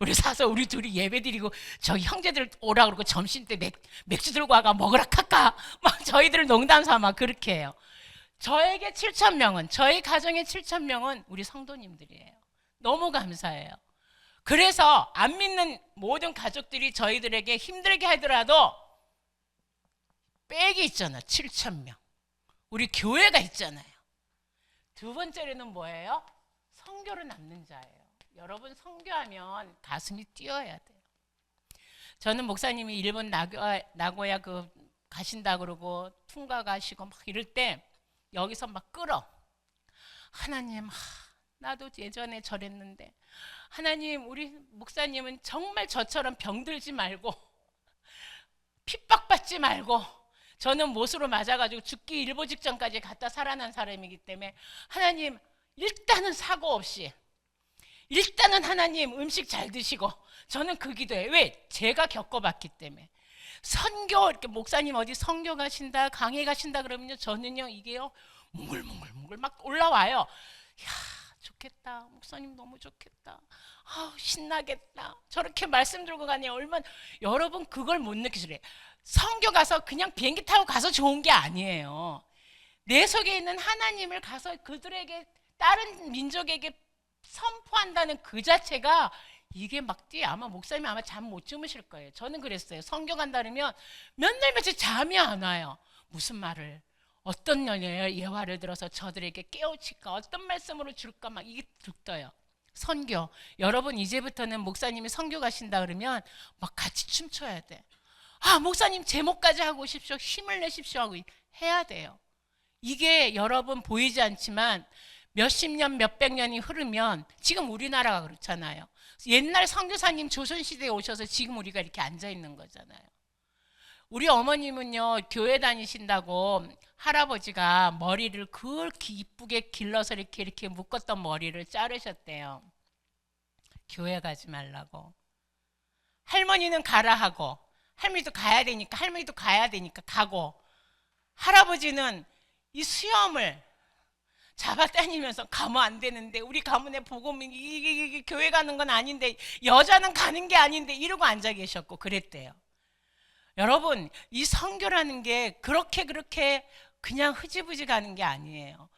우리 사서 우리 둘이 예배 드리고 저희 형제들 오라 그러고 점심 때 맥주 들고 와가 먹으라 할까? 막 저희들 농담 삼아 그렇게 해요. 저에게 7,000명은, 저희 가정의 7,000명은 우리 성도님들이에요. 너무 감사해요. 그래서 안 믿는 모든 가족들이 저희들에게 힘들게 하더라도 백이 있잖아. 7,000명. 우리 교회가 있잖아요. 두 번째로는 뭐예요? 선교로 남는 자예요. 여러분, 선교하면 가슴이 뛰어야 돼요. 저는 목사님이 일본 나고야 가신다 그러고 퉁가 가시고 막 이럴 때 여기서 막 끌어. 하나님, 나도 예전에 저랬는데 하나님, 우리 목사님은 정말 저처럼 병들지 말고 핍박받지 말고, 저는 못으로 맞아가지고 죽기 일보 직전까지 갔다 살아난 사람이기 때문에 하나님, 일단은 사고 없이, 일단은 하나님 음식 잘 드시고, 저는 그 기도해요. 왜? 제가 겪어봤기 때문에. 선교, 이렇게 목사님 어디 선교 가신다, 강의 가신다 그러면요, 저는요, 이게요, 뭉글뭉글 막 올라와요. 야, 좋겠다. 목사님 너무 좋겠다. 신나겠다. 저렇게 말씀 들고 가니 얼마나. 여러분, 그걸 못 느끼시래요. 선교 가서 그냥 비행기 타고 가서 좋은 게 아니에요. 내 속에 있는 하나님을 가서 그들에게, 다른 민족에게 선포한다는 그 자체가, 이게 아마 목사님이 아마 잠 못 주무실 거예요. 저는 그랬어요. 선교 간다 그러면 몇 날 며칠 잠이 안 와요. 무슨 말을, 어떤 예화를 들어서 저들에게 깨우칠까, 어떤 말씀으로 줄까, 막 이게 들떠요. 선교. 여러분, 이제부터는 목사님이 선교 가신다 그러면 막 같이 춤춰야 돼. 목사님 제목까지 하고 오십시오. 힘을 내십시오 하고 해야 돼요. 이게 여러분 보이지 않지만 몇십 년, 몇백 년이 흐르면, 지금 우리나라가 그렇잖아요. 옛날 선교사님 조선시대에 오셔서 지금 우리가 이렇게 앉아있는 거잖아요. 우리 어머님은요, 교회 다니신다고 할아버지가 머리를 그렇게 이쁘게 길러서 이렇게 묶었던 머리를 자르셨대요. 교회 가지 말라고. 할머니는 가라 하고, 할머니도 가야 되니까 가고, 할아버지는 이 수염을 잡아다니면서 가면 안 되는데, 우리 가문의 복음이 이게 교회 가는 건 아닌데, 여자는 가는 게 아닌데 이러고 앉아 계셨고 그랬대요. 여러분, 이 선교라는 게 그렇게 그냥 흐지부지 가는 게 아니에요.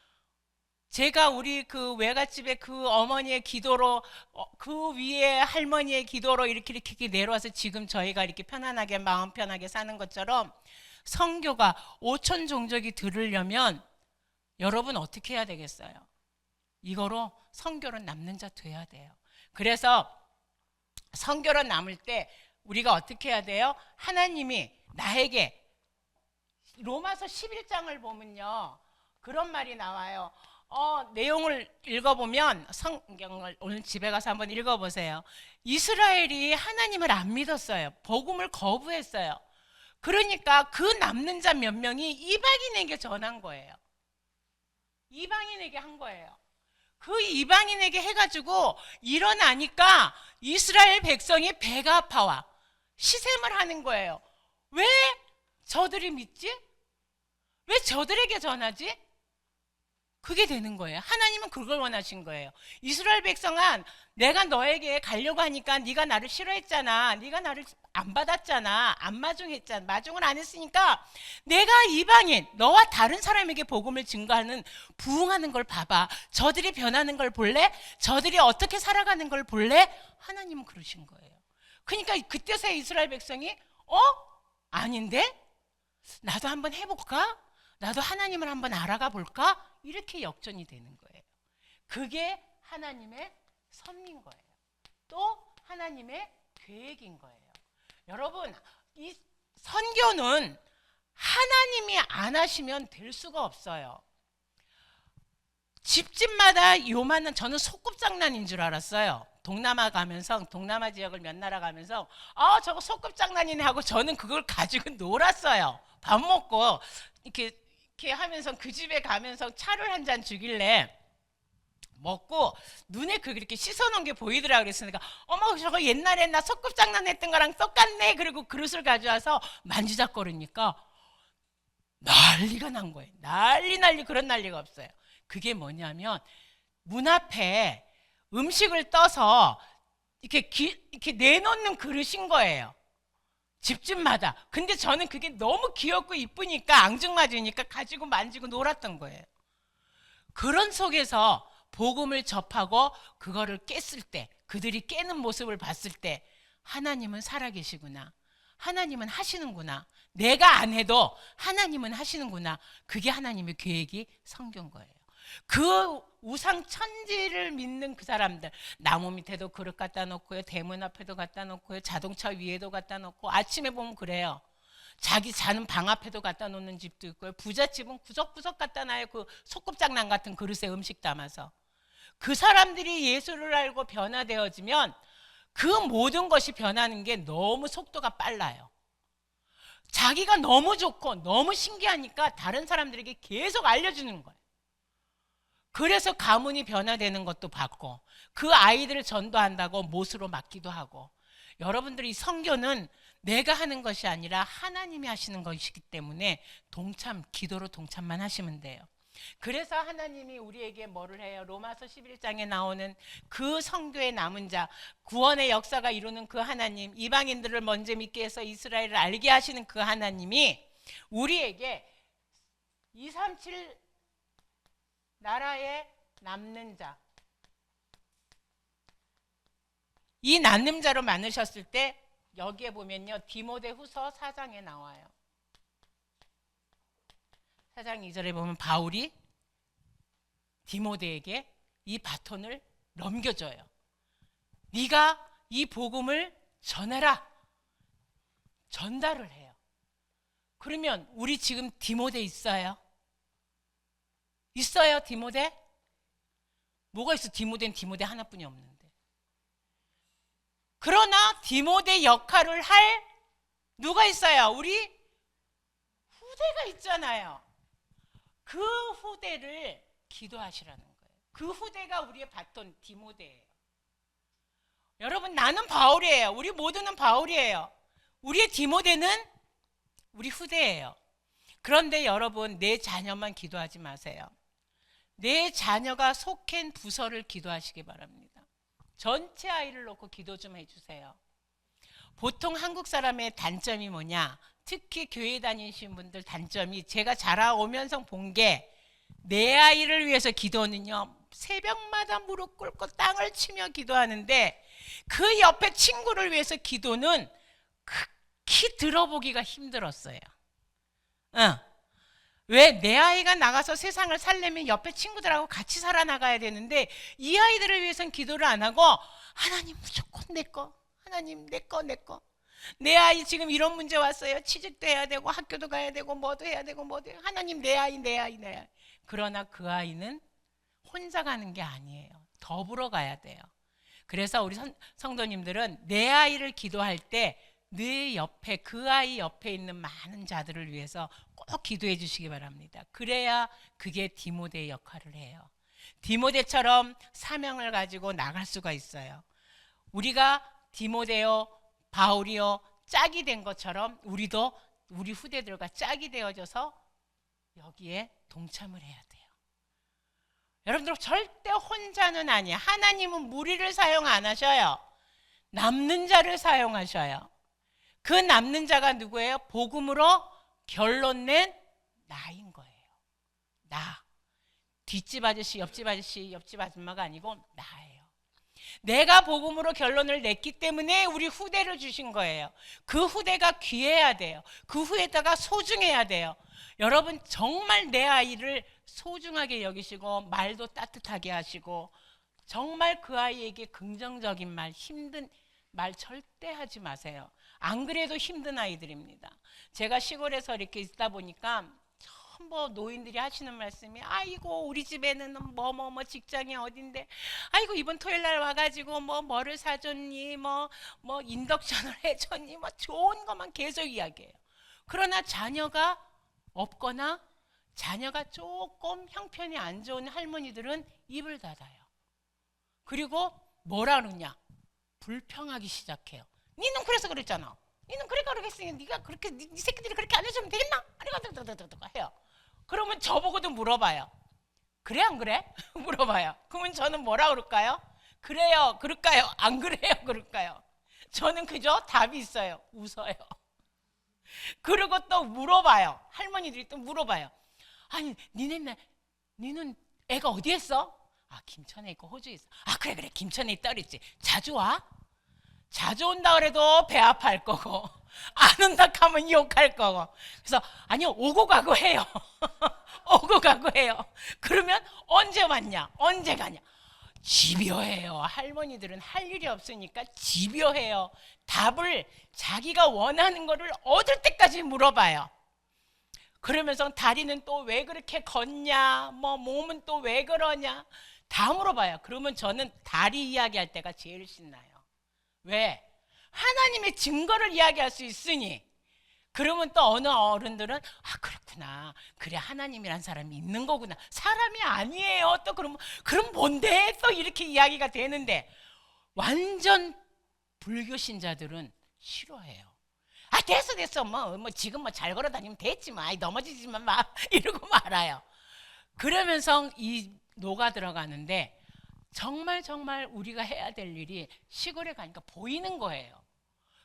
제가 우리 그 외갓집에 그 어머니의 기도로, 그 위에 할머니의 기도로 이렇게 내려와서 지금 저희가 이렇게 편안하게, 마음 편하게 사는 것처럼, 선교가 5천 종족이 들으려면 여러분 어떻게 해야 되겠어요? 이거로 성결은 남는 자 돼야 돼요. 그래서 성결은 남을 때 우리가 어떻게 해야 돼요? 하나님이 나에게 로마서 11장을 보면요, 그런 말이 나와요. 내용을 읽어보면, 성경을 오늘 집에 가서 한번 읽어보세요. 이스라엘이 하나님을 안 믿었어요. 복음을 거부했어요. 그러니까 그 남는 자 몇 명이 이방인에게 전한 거예요. 이방인에게 한 거예요. 그 이방인에게 해가지고 일어나니까 이스라엘 백성이 배가 아파와 시샘을 하는 거예요. 왜 저들이 믿지? 왜 저들에게 전하지? 그게 되는 거예요. 하나님은 그걸 원하신 거예요. 이스라엘 백성은 내가 너에게 가려고 하니까 네가 나를 싫어했잖아. 네가 나를 안 받았잖아. 안 마중했잖아. 마중을 안 했으니까 내가 이방인, 너와 다른 사람에게 복음을 증거하는, 부흥하는 걸 봐봐. 저들이 변하는 걸 볼래? 저들이 어떻게 살아가는 걸 볼래? 하나님은 그러신 거예요. 그러니까 그때서야 이스라엘 백성이 아닌데? 나도 한번 해볼까? 나도 하나님을 한번 알아가 볼까? 이렇게 역전이 되는 거예요. 그게 하나님의 섭리인 거예요. 또 하나님의 계획인 거예요. 여러분, 이 선교는 하나님이 안 하시면 될 수가 없어요. 집집마다 요만한, 저는 소꿉장난인 줄 알았어요. 동남아 가면서, 동남아 지역을 몇 나라 가면서 저거 소꿉장난이네 하고 저는 그걸 가지고 놀았어요. 밥 먹고 이렇게 하면서 그 집에 가면서 차를 한 잔 주길래 먹고 눈에 그렇게 씻어놓은 게 보이더라. 그랬으니까 어머, 저거 옛날에 나 소꿉장난 했던 거랑 똑같네. 그리고 그릇을 가져와서 만지작거리니까 난리가 난 거예요. 난리 그런 난리가 없어요. 그게 뭐냐면 문 앞에 음식을 떠서 이렇게 내놓는 그릇인 거예요. 집집마다. 근데 저는 그게 너무 귀엽고 이쁘니까 앙증맞으니까 가지고 만지고 놀았던 거예요. 그런 속에서 복음을 접하고 그거를 깼을 때, 그들이 깨는 모습을 봤을 때 하나님은 살아계시구나. 하나님은 하시는구나. 내가 안 해도 하나님은 하시는구나. 그게 하나님의 계획이 성경인 거예요. 그 우상 천지를 믿는 그 사람들, 나무 밑에도 그릇 갖다 놓고요, 대문 앞에도 갖다 놓고요, 자동차 위에도 갖다 놓고, 아침에 보면 그래요. 자기 자는 방 앞에도 갖다 놓는 집도 있고요. 부잣집은 구석구석 갖다 놔요. 그 소꿉장난 같은 그릇에 음식 담아서. 그 사람들이 예수를 알고 변화되어지면 그 모든 것이 변하는 게 너무 속도가 빨라요. 자기가 너무 좋고 너무 신기하니까 다른 사람들에게 계속 알려주는 거예요. 그래서 가문이 변화되는 것도 봤고, 그 아이들을 전도한다고 못으로 맞기도 하고. 여러분들이 성교는 내가 하는 것이 아니라 하나님이 하시는 것이기 때문에 기도로 동참만 하시면 돼요. 그래서 하나님이 우리에게 뭐를 해요? 로마서 11장에 나오는 그 성교의 남은 자, 구원의 역사가 이루는 그 하나님, 이방인들을 먼저 믿게 해서 이스라엘을 알게 하시는 그 하나님이 우리에게 237 나라에 남는 자, 이 남는 자로 만드셨을 때 여기에 보면요, 디모데후서 4장에 나와요. 4장 2절에 보면 바울이 디모데에게 이 바톤을 넘겨줘요. 네가 이 복음을 전해라. 전달을 해요. 그러면 우리 지금 디모데 있어요? 있어요, 디모데? 뭐가 있어? 디모데는 디모데 하나뿐이 없는데. 그러나 디모데 역할을 할 누가 있어요? 우리 후대가 있잖아요. 그 후대를 기도하시라는 거예요. 그 후대가 우리의 바톤 디모데예요. 여러분, 나는 바울이에요. 우리 모두는 바울이에요. 우리의 디모데는 우리 후대예요. 그런데 여러분, 내 자녀만 기도하지 마세요. 내 자녀가 속한 부서를 기도하시기 바랍니다. 전체 아이를 놓고 기도 좀 해주세요. 보통 한국 사람의 단점이 뭐냐? 특히 교회 다니신 분들 단점이, 제가 자라오면서 본 게, 내 아이를 위해서 기도는요, 새벽마다 무릎 꿇고 땅을 치며 기도하는데 그 옆에 친구를 위해서 기도는 극히 들어보기가 힘들었어요. 왜 내 아이가 나가서 세상을 살려면 옆에 친구들하고 같이 살아나가야 되는데 이 아이들을 위해서는 기도를 안 하고 하나님 무조건 내 거, 하나님 내 거, 내 거. 내 아이 지금 이런 문제 왔어요. 취직도 해야 되고 학교도 가야 되고 뭐도 해야 되고 뭐도 해야. 하나님 내 아이, 내 아이, 내 아이. 그러나 그 아이는 혼자 가는 게 아니에요. 더불어 가야 돼요. 그래서 우리 성도님들은 내 아이를 기도할 때 내 옆에, 그 아이 옆에 있는 많은 자들을 위해서 꼭 기도해 주시기 바랍니다. 그래야 그게 디모데의 역할을 해요. 디모데처럼 사명을 가지고 나갈 수가 있어요. 우리가 디모데요, 바울이요 짝이 된 것처럼 우리도 우리 후대들과 짝이 되어져서 여기에 동참을 해야 돼요. 여러분들 절대 혼자는 아니에요. 하나님은 무리를 사용 안 하셔요. 남는 자를 사용하셔요. 그 남는 자가 누구예요? 복음으로 결론 낸 나인 거예요. 나. 뒷집 아저씨, 옆집 아저씨, 옆집 아줌마가 아니고 나예요. 내가 복음으로 결론을 냈기 때문에 우리 후대를 주신 거예요. 그 후대가 귀해야 돼요. 그 후에다가 소중해야 돼요. 여러분 정말 내 아이를 소중하게 여기시고 말도 따뜻하게 하시고 정말 그 아이에게 긍정적인 말, 힘든 말 절대 하지 마세요. 안 그래도 힘든 아이들입니다. 제가 시골에서 이렇게 있다 보니까 전부 노인들이 하시는 말씀이 아이고 우리 집에는 뭐 직장이 어딘데 아이고 이번 토요일 날 와가지고 뭐를 사줬니 뭐 인덕션을 해줬니 뭐 좋은 것만 계속 이야기해요. 그러나 자녀가 없거나 자녀가 조금 형편이 안 좋은 할머니들은 입을 닫아요. 그리고 뭐라 그러냐? 불평하기 시작해요. 니는 그래서 그랬잖아. 니는 그러니까 그러겠으니 네가 그렇게 네 새끼들이 그렇게 안 해주면 되겠나? 해요. 그러면 저보고도 물어봐요. 그래 안 그래? 물어봐요. 그러면 저는 뭐라 그럴까요? 그래요. 그럴까요? 안 그래요? 그럴까요? 저는 그저 답이 있어요. 웃어요. 그리고 또 물어봐요. 할머니들이 또 물어봐요. 아니 니는 애가 어디에 있어? 아 김천에 있고 호주에 있어. 아 그래 김천에 있다 그랬지. 자주 와? 자주 온다 그래도 배 아파할 거고 안 온다 하면 욕할 거고. 그래서 아니요 오고 가고 해요. 오고 가고 해요. 그러면 언제 왔냐? 언제 가냐? 집요해요. 할머니들은 할 일이 없으니까 집요해요. 답을 자기가 원하는 거를 얻을 때까지 물어봐요. 그러면서 다리는 또 왜 그렇게 걷냐? 몸은 또 왜 그러냐? 다 물어봐요. 그러면 저는 다리 이야기할 때가 제일 신나요. 왜? 하나님의 증거를 이야기할 수 있으니. 그러면 또 어느 어른들은 아 그렇구나. 그래 하나님이란 사람이 있는 거구나. 사람이 아니에요. 또 그럼 뭔데? 또 이렇게 이야기가 되는데 완전 불교 신자들은 싫어해요. 아 됐어 뭐 지금 잘 걸어 다니면 됐지 뭐 넘어지지만 마 이러고 말아요. 그러면서 이 녹아 들어가는데 정말 우리가 해야 될 일이 시골에 가니까 보이는 거예요.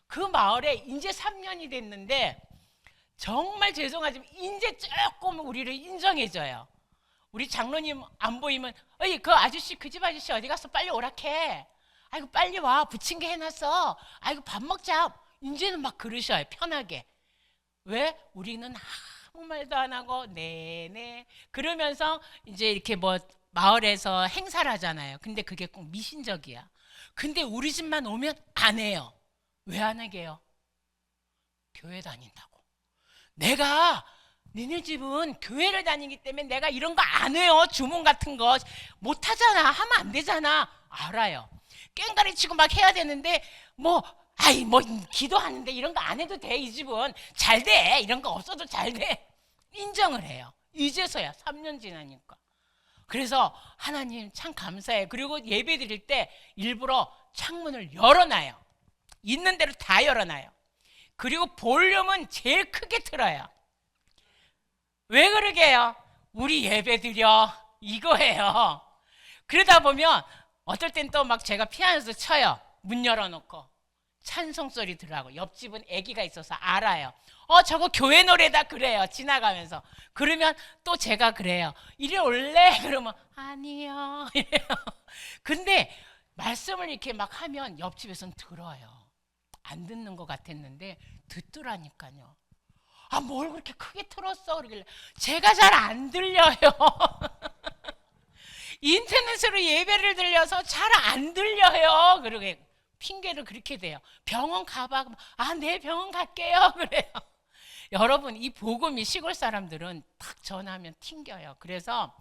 그 마을에 이제 3년이 됐는데 정말 죄송하지만 이제 조금 우리를 인정해줘요. 우리 장로님 안 보이면 어이 그 아저씨 그 집 아저씨 어디 갔어? 빨리 오락해. 아이고 빨리 와 부침개 해놨어. 아이고 밥 먹자. 이제는 막 그러셔요. 편하게. 왜? 우리는 아무 말도 안 하고 네네 그러면서 이제 이렇게 마을에서 행사를 하잖아요. 근데 그게 꼭 미신적이야. 근데 우리 집만 오면 안 해요. 왜 안 하게 해요? 교회 다닌다고. 내가 니네 집은 교회를 다니기 때문에 내가 이런 거 안 해요. 주문 같은 거 못 하잖아. 하면 안 되잖아. 알아요. 깽가리 치고 막 해야 되는데 기도하는데 이런 거 안 해도 돼. 이 집은 잘 돼. 이런 거 없어도 잘 돼. 인정을 해요. 이제서야 3년 지나니까. 그래서 하나님 참 감사해요. 그리고 예배 드릴 때 일부러 창문을 열어놔요. 있는 대로 다 열어놔요. 그리고 볼륨은 제일 크게 틀어요. 왜 그러게 해요? 우리 예배 드려 이거예요. 그러다 보면 어떨 땐 또 막 제가 피아노도 쳐요. 문 열어놓고 찬송 소리 들으라고. 옆집은 아기가 있어서 알아요. 저거 교회 노래다 그래요. 지나가면서. 그러면 또 제가 그래요. 이리 올래? 그러면 아니요. 이래요. 근데 말씀을 이렇게 막 하면 옆집에서는 들어요. 안 듣는 것 같았는데 듣더라니까요. 아, 뭘 그렇게 크게 틀었어? 그러길래 제가 잘 안 들려요. 인터넷으로 예배를 들려서 잘 안 들려요. 그러게 핑계를 그렇게 대요. 병원 가봐. 아, 네, 병원 갈게요. 그래요. 여러분, 이 복음이 시골 사람들은 딱 전하면 튕겨요. 그래서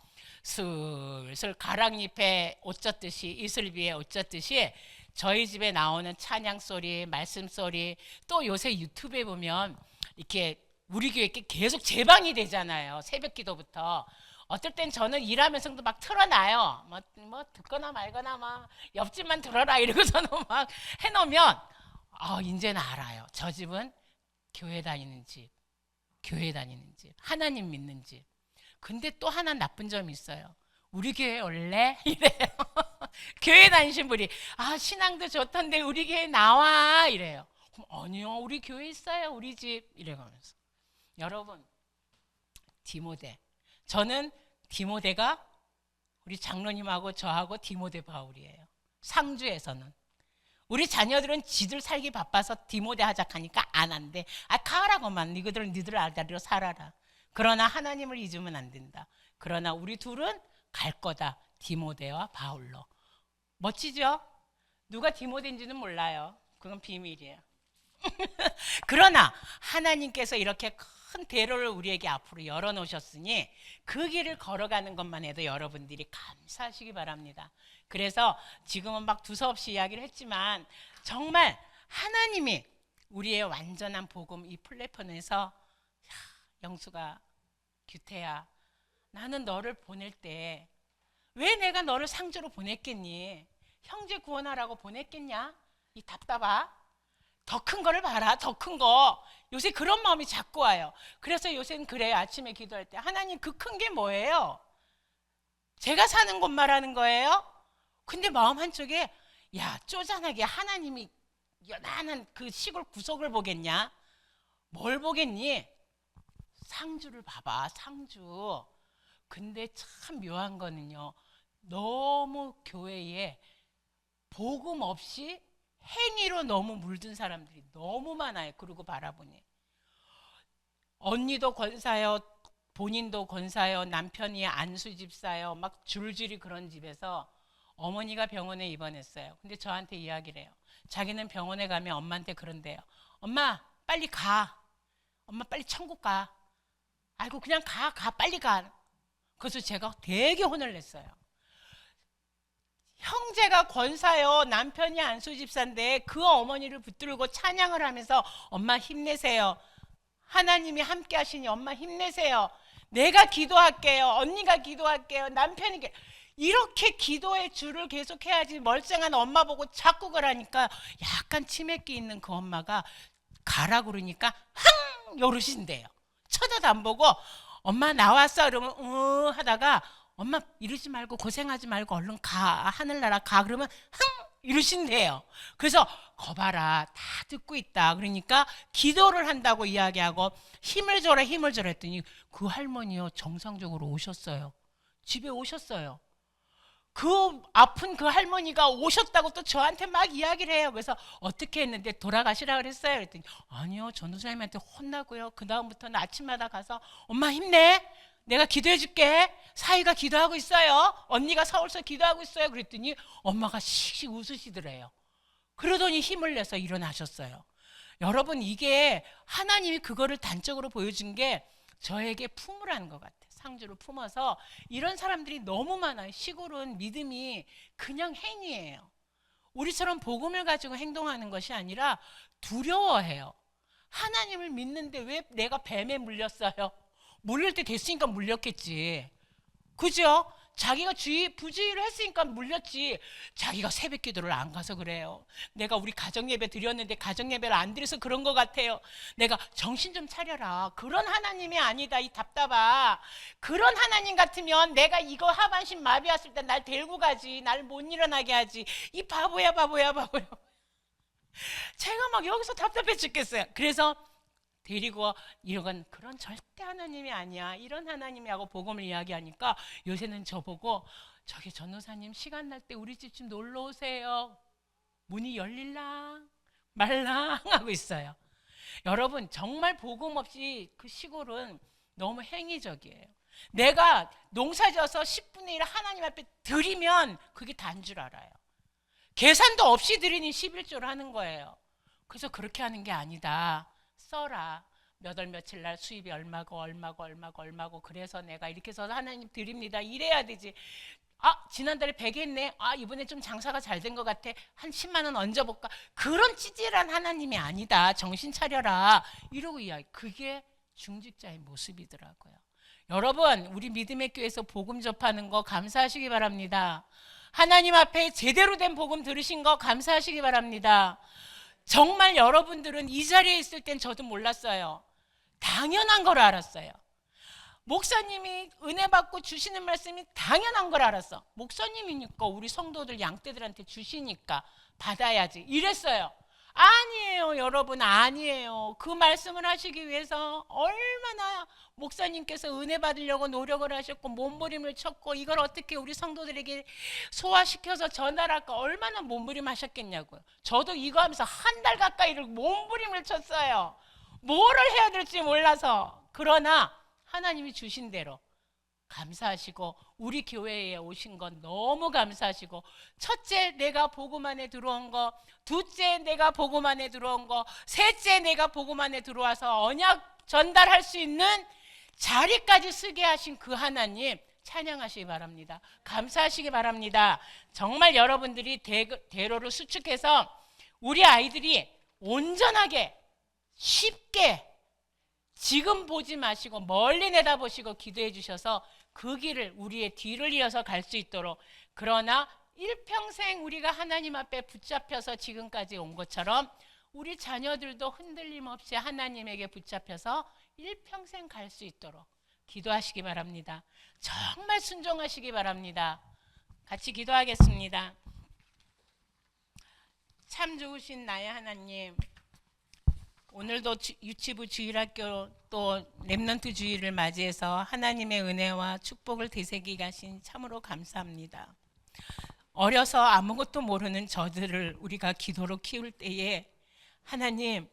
슬슬 가랑잎에 옷 젖듯이, 이슬비에 옷 젖듯이 저희 집에 나오는 찬양 소리, 말씀 소리, 또 요새 유튜브에 보면 이렇게 우리 교회 계속 재방이 되잖아요. 새벽 기도부터. 어떨 땐 저는 일하면서도 막 틀어놔요. 뭐 듣거나 말거나 막 옆집만 들어라 이러고서는 막 해놓으면 이제는 알아요. 저 집은 교회 다니는 집, 교회 다니는 집, 하나님 믿는 집. 근데 또 하나 나쁜 점이 있어요. 우리 교회 올래? 이래요. 교회 다니신 분이 신앙도 좋던데 우리 교회 나와 이래요. 그럼 아니요, 우리 교회 있어요, 우리 집 이래가면서. 여러분, 디모데, 저는 디모데가 우리 장로님하고 저하고 디모데 바울이에요. 상주에서는 우리 자녀들은 지들 살기 바빠서 디모데 하작하니까 안 한대. 가라고만. 니들 알다리로 살아라. 그러나 하나님을 잊으면 안 된다. 그러나 우리 둘은 갈 거다. 디모데와 바울로. 멋지죠? 누가 디모데인지는 몰라요. 그건 비밀이에요. 그러나 하나님께서 이렇게 큰 대로를 우리에게 앞으로 열어놓으셨으니 그 길을 걸어가는 것만 해도 여러분들이 감사하시기 바랍니다. 그래서 지금은 막 두서없이 이야기를 했지만 정말 하나님이 우리의 완전한 복음 이 플랫폼에서 영수가, 규태야, 나는 너를 보낼 때 왜 내가 너를 상주로 보냈겠니? 형제 구원하라고 보냈겠냐? 이 답답아. 더 큰 거를 봐라. 더 큰 거. 요새 그런 마음이 자꾸 와요. 그래서 요새는 그래요. 아침에 기도할 때 하나님, 그 큰 게 뭐예요? 제가 사는 곳 말하는 거예요? 근데 마음 한쪽에 쪼잔하게 하나님이 연한한 그 시골 구석을 보겠냐? 뭘 보겠니? 상주를 봐봐. 상주. 근데 참 묘한 거는요, 너무 교회에 복음 없이 행위로 너무 물든 사람들이 너무 많아요. 그러고 바라보니 언니도 권사요, 본인도 권사요, 남편이 안수 집사요, 막 줄줄이 그런 집에서 어머니가 병원에 입원했어요. 근데 저한테 이야기를 해요. 자기는 병원에 가면 엄마한테 그런대요. 엄마 빨리 가. 엄마 빨리 천국 가. 아이고 그냥 가 빨리 가. 그래서 제가 되게 혼을 냈어요. 형제가 권사요, 남편이 안수 집사인데 그 어머니를 붙들고 찬양을 하면서 엄마 힘내세요. 하나님이 함께 하시니 엄마 힘내세요. 내가 기도할게요. 언니가 기도할게요. 남편이 이렇게 기도의 줄을 계속해야지. 멀쩡한 엄마 보고 자꾸 그러니까 약간 치맥기 있는 그 엄마가 가라 그러니까 항 요르신대요. 쳐다도 안 보고 엄마 나왔어 그러면 하다가 엄마 이러지 말고 고생하지 말고 얼른 가. 하늘나라 가. 그러면 흥 이러신대요. 그래서 거봐라 다 듣고 있다. 그러니까 기도를 한다고 이야기하고 힘을 줘라 했더니 그 할머니요 정상적으로 오셨어요. 집에 오셨어요. 그 아픈 그 할머니가 오셨다고 또 저한테 막 이야기를 해요. 그래서 어떻게 했는데 돌아가시라 그랬어요. 그랬더니 아니요 전도사님한테 혼나고요. 그 다음부터는 아침마다 가서 엄마 힘내. 내가 기도해 줄게. 사이가 기도하고 있어요. 언니가 서울서 기도하고 있어요. 그랬더니 엄마가 씩씩 웃으시더래요. 그러더니 힘을 내서 일어나셨어요. 여러분 이게 하나님이 그거를 단적으로 보여준 게 저에게 품으라는 것 같아요. 상주를 품어서 이런 사람들이 너무 많아요. 시골은 믿음이 그냥 행위예요. 우리처럼 복음을 가지고 행동하는 것이 아니라 두려워해요. 하나님을 믿는데 왜 내가 뱀에 물렸어요? 물릴 때 됐으니까 물렸겠지. 그죠? 자기가 부주의를 했으니까 물렸지. 자기가 새벽 기도를 안 가서 그래요. 내가 우리 가정예배 드렸는데 가정예배를 안 드려서 그런 것 같아요. 내가 정신 좀 차려라. 그런 하나님이 아니다. 이 답답아. 그런 하나님 같으면 내가 이거 하반신 마비 왔을 때 날 데리고 가지. 날 못 일어나게 하지. 이 바보야. 제가 막 여기서 답답해 죽겠어요. 그래서 데리고 이건 그런 절대 하나님이 아니야. 이런 하나님이 하고 복음을 이야기하니까 요새는 저보고 저기 전도사님 시간 날 때 우리 집 좀 놀러 오세요. 문이 열릴랑 말랑 하고 있어요. 여러분 정말 복음 없이 그 시골은 너무 행위적이에요. 내가 농사져서 10분의 1 하나님 앞에 드리면 그게 다인 줄 알아요. 계산도 없이 드리니 11조를 하는 거예요. 그래서 그렇게 하는 게 아니다. 써라. 몇 월 며칠 날 수입이 얼마고 그래서 내가 이렇게 해서 하나님 드립니다. 이래야 되지. 지난달에 100 했네. 이번에 좀 장사가 잘 된 것 같아. 한 10만 원 얹어볼까. 그런 찌질한 하나님이 아니다. 정신 차려라. 이러고 이야기. 그게 중직자의 모습이더라고요. 여러분, 우리 믿음의 교회에서 복음 접하는 거 감사하시기 바랍니다. 하나님 앞에 제대로 된 복음 들으신 거 감사하시기 바랍니다. 정말 여러분들은 이 자리에 있을 땐 저도 몰랐어요. 당연한 걸 알았어요. 목사님이 은혜 받고 주시는 말씀이 당연한 걸 알았어. 목사님이니까 우리 성도들 양떼들한테 주시니까 받아야지 이랬어요. 아니에요, 여러분, 아니에요. 그 말씀을 하시기 위해서 얼마나 목사님께서 은혜 받으려고 노력을 하셨고 몸부림을 쳤고 이걸 어떻게 우리 성도들에게 소화시켜서 전달할까 얼마나 몸부림하셨겠냐고요. 저도 이거 하면서 한 달 가까이를 몸부림을 쳤어요. 뭐를 해야 될지 몰라서. 그러나 하나님이 주신 대로 감사하시고 우리 교회에 오신 건 너무 감사하시고, 첫째 내가 복음 안에 들어온 거, 둘째 내가 복음 안에 들어온 거, 셋째 내가 복음 안에 들어와서 언약 전달할 수 있는 자리까지 쓰게 하신 그 하나님 찬양하시기 바랍니다. 감사하시기 바랍니다. 정말 여러분들이 대로를 수축해서 우리 아이들이 온전하게 쉽게 지금 보지 마시고 멀리 내다보시고 기도해 주셔서 그 길을 우리의 뒤를 이어서 갈 수 있도록, 그러나 일평생 우리가 하나님 앞에 붙잡혀서 지금까지 온 것처럼 우리 자녀들도 흔들림 없이 하나님에게 붙잡혀서 일평생 갈 수 있도록 기도하시기 바랍니다. 정말 순종하시기 바랍니다. 같이 기도하겠습니다. 참 좋으신 나의 하나님, 오늘도 유치부 주일학교 또 렘넌트 주일을 맞이해서 하나님의 은혜와 축복을 되새기게 하신 참으로 감사합니다. 어려서 아무것도 모르는 저들을 우리가 기도로 키울 때에 하나님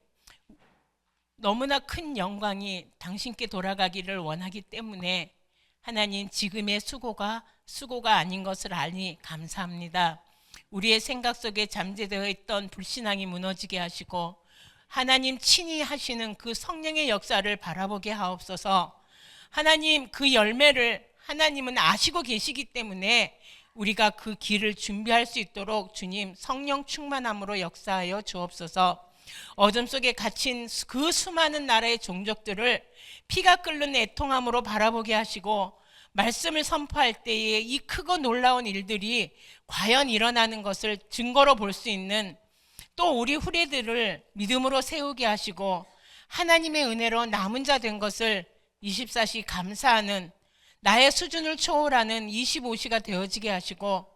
너무나 큰 영광이 당신께 돌아가기를 원하기 때문에 하나님 지금의 수고가 아닌 것을 아니 감사합니다. 우리의 생각 속에 잠재되어 있던 불신앙이 무너지게 하시고 하나님 친히 하시는 그 성령의 역사를 바라보게 하옵소서. 하나님 그 열매를 하나님은 아시고 계시기 때문에 우리가 그 길을 준비할 수 있도록 주님 성령 충만함으로 역사하여 주옵소서. 어둠 속에 갇힌 그 수많은 나라의 종족들을 피가 끓는 애통함으로 바라보게 하시고 말씀을 선포할 때에 이 크고 놀라운 일들이 과연 일어나는 것을 증거로 볼 수 있는 또 우리 후대들을 믿음으로 세우게 하시고 하나님의 은혜로 남은 자 된 것을 24시 감사하는 나의 수준을 초월하는 25시가 되어지게 하시고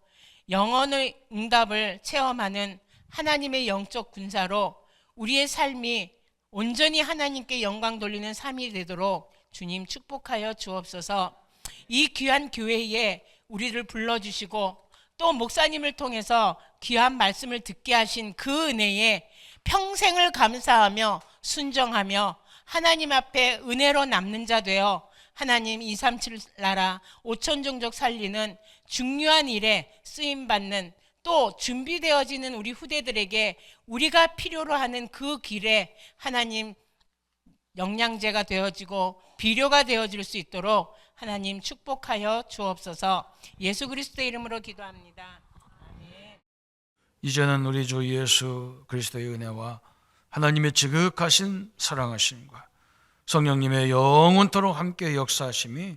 영혼의 응답을 체험하는 하나님의 영적 군사로 우리의 삶이 온전히 하나님께 영광 돌리는 삶이 되도록 주님 축복하여 주옵소서. 이 귀한 교회에 우리를 불러주시고 또 목사님을 통해서 귀한 말씀을 듣게 하신 그 은혜에 평생을 감사하며 순정하며 하나님 앞에 은혜로 남는 자 되어 하나님 237 나라 5천 종족 살리는 중요한 일에 쓰임받는 또 준비되어지는 우리 후대들에게 우리가 필요로 하는 그 길에 하나님 영양제가 되어지고 비료가 되어질 수 있도록 하나님 축복하여 주옵소서. 예수 그리스도의 이름으로 기도합니다. 아멘. 이제는 우리 주 예수 그리스도의 은혜와 하나님의 지극하신 사랑하심과 성령님의 영원토록 함께 역사하심이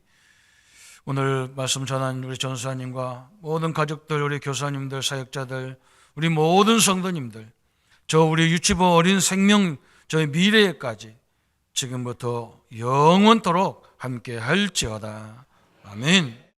오늘 말씀 전한 우리 전사님과 모든 가족들, 우리 교사님들, 사역자들, 우리 모든 성도님들, 저 우리 유치부 어린 생명 저희 미래까지 지금부터 영원토록 함께 할지어다. 아멘.